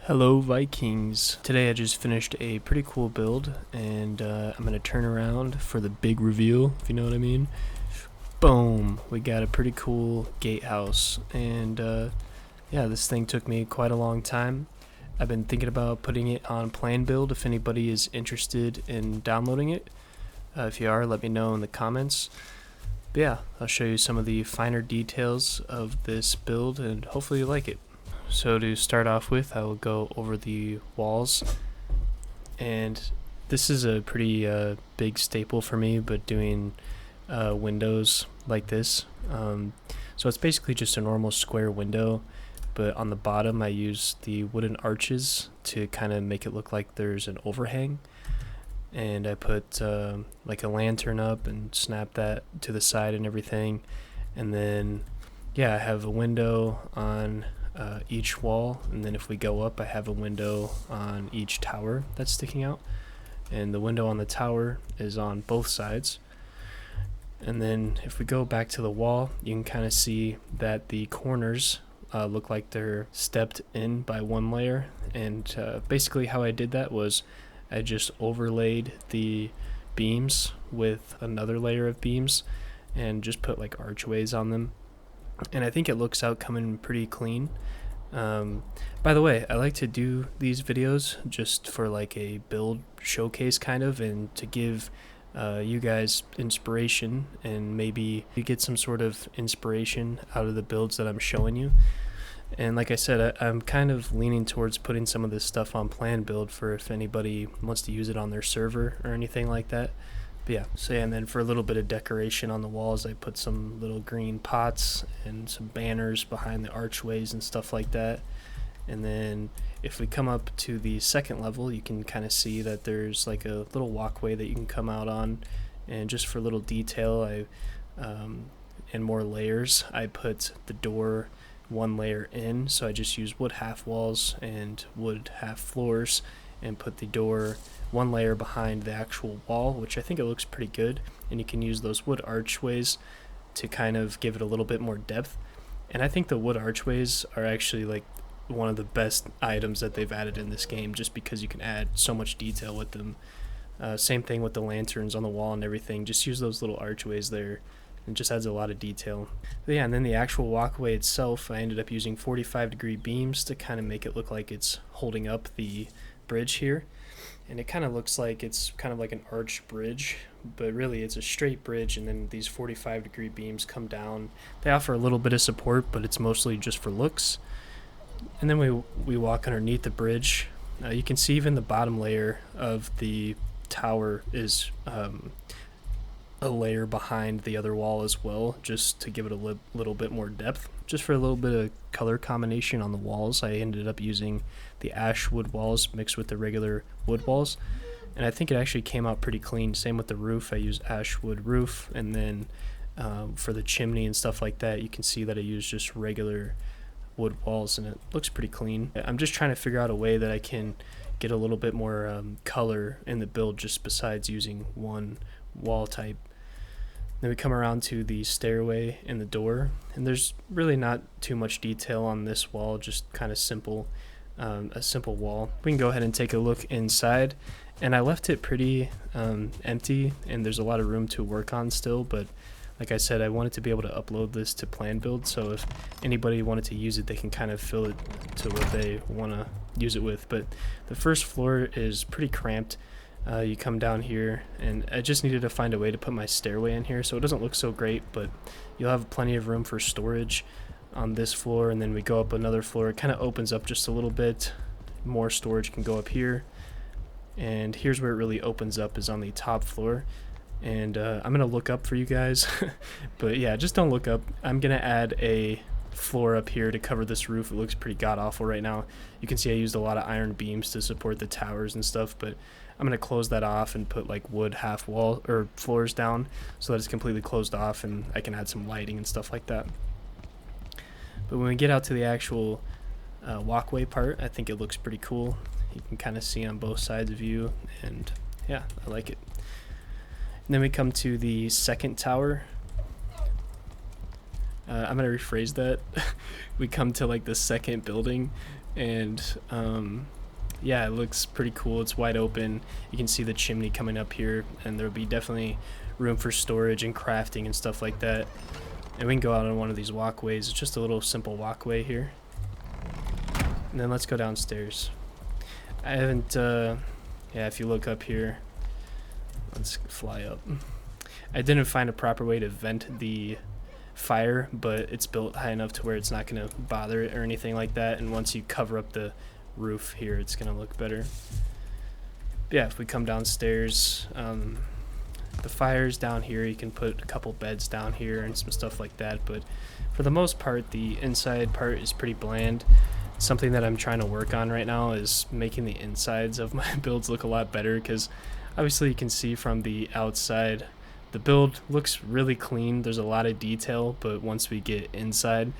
Hello Vikings. Today I just finished a pretty cool build and I'm going to turn around for the big reveal, if you know what I mean. Boom! We got a pretty cool gatehouse and yeah, this thing took me quite a long time. I've been thinking about putting it on plan build if anybody is interested in downloading it. If you are, let me know in the comments. But yeah, I'll show you some of the finer details of this build and hopefully you like it. So to start off with, I will go over the walls, and this is a pretty big staple for me, but doing windows like this. So it's basically just a normal square window, but on the bottom I use the wooden arches to kind of make it look like there's an overhang, and I put like a lantern up and snap that to the side and everything, and then yeah, I have a window on each wall, and then if we go up I have a window on each tower that's sticking out, and the window on the tower is on both sides. And then if we go back to the wall, you can kind of see that the corners look like they're stepped in by one layer, and basically how I did that was I just overlaid the beams with another layer of beams and just put like archways on them, and I think it looks out coming pretty clean. By the way, I like to do these videos just for like a build showcase kind of, and to give you guys inspiration, and maybe you get some sort of inspiration out of the builds that I'm showing you. And like I said, I'm kind of leaning towards putting some of this stuff on plan build for if anybody wants to use it on their server or anything like that. But yeah, so yeah, and then for a little bit of decoration on the walls, I put some little green pots and some banners behind the archways and stuff like that. And then if we come up to the second level, you can kind of see that there's like a little walkway that you can come out on, and just for little detail, and more layers, I put the door one layer in, so I just use wood half walls and wood half floors, and put the door one layer behind the actual wall, which I think it looks pretty good. And you can use those wood archways to kind of give it a little bit more depth. And I think the wood archways are actually like one of the best items that they've added in this game, just because you can add so much detail with them. Same thing with the lanterns on the wall and everything, just use those little archways there. It just adds a lot of detail. But yeah, and then the actual walkway itself, I ended up using 45-degree beams to kind of make it look like it's holding up the bridge here. And it kind of looks like it's kind of like an arched bridge, but really it's a straight bridge, and then these 45-degree beams come down. They offer a little bit of support, but it's mostly just for looks. And then we walk underneath the bridge. You can see even the bottom layer of the tower is a layer behind the other wall as well, just to give it a little bit more depth. Just for a little bit of color combination on the walls, I ended up using the ash wood walls mixed with the regular wood walls, and I think it actually came out pretty clean. Same with the roof, I used ash wood roof, and then for the chimney and stuff like that, you can see that I used just regular wood walls, and it looks pretty clean. I'm just trying to figure out a way that I can get a little bit more color in the build, just besides using one wall type. Then we come around to the stairway and the door, and there's really not too much detail on this wall, just kind of simple, a simple wall. We can go ahead and take a look inside, and I left it pretty empty, and there's a lot of room to work on still, but like I said, I wanted to be able to upload this to plan build, so if anybody wanted to use it, they can kind of fill it to what they want to use it with. But the first floor is pretty cramped. You come down here, and I just needed to find a way to put my stairway in here so it doesn't look so great, but you'll have plenty of room for storage on this floor. And then we go up another floor, it kind of opens up just a little bit more. Storage can go up here, and here's where it really opens up, is on the top floor. And I'm gonna look up for you guys but yeah, just don't look up. I'm gonna add a floor up here to cover this roof. It looks pretty god awful right now. You can see I used a lot of iron beams to support the towers and stuff, but I'm gonna close that off and put like wood half wall or floors down so that it's completely closed off, and I can add some lighting and stuff like that. But when we get out to the actual walkway part, I think it looks pretty cool. You can kind of see on both sides of you, and yeah, I like it. And then we come to the second tower. I'm gonna rephrase that. We come to like the second building, and yeah, it looks pretty cool. It's wide open. You can see the chimney coming up here, and there'll be definitely room for storage and crafting and stuff like that. And we can go out on one of these walkways. It's just a little simple walkway here. And then let's go downstairs. I haven't, yeah, if you look up here, let's fly up. I didn't find a proper way to vent the fire, but it's built high enough to where it's not going to bother it or anything like that. And once you cover up the roof here, it's going to look better. But yeah, if we come downstairs, the fire's down here. You can put a couple beds down here and some stuff like that, but for the most part, the inside part is pretty bland. Something that I'm trying to work on right now is making the insides of my builds look a lot better, because obviously you can see from the outside the build looks really clean. There's a lot of detail, but once we get inside,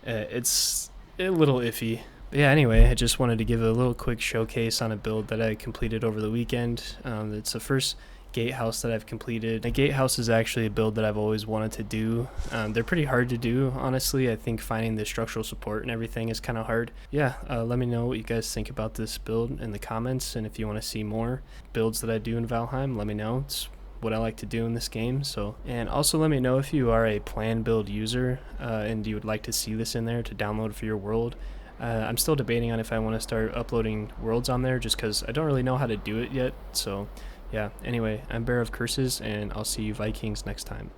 it's a little iffy. But yeah, anyway, I just wanted to give a little quick showcase on a build that I completed over the weekend. It's the first Gatehouse that I've completed. A Gatehouse is actually a build that I've always wanted to do. They're pretty hard to do, honestly. I think finding the structural support and everything is kind of hard. Yeah, let me know what you guys think about this build in the comments, and if you want to see more builds that I do in Valheim, let me know. It's what I like to do in this game. So, and also let me know if you are a plan build user and you would like to see this in there to download for your world. I'm still debating on if I want to start uploading worlds on there, just because I don't really know how to do it yet. So yeah, anyway, I'm Bear of Curses, and I'll see you Vikings next time.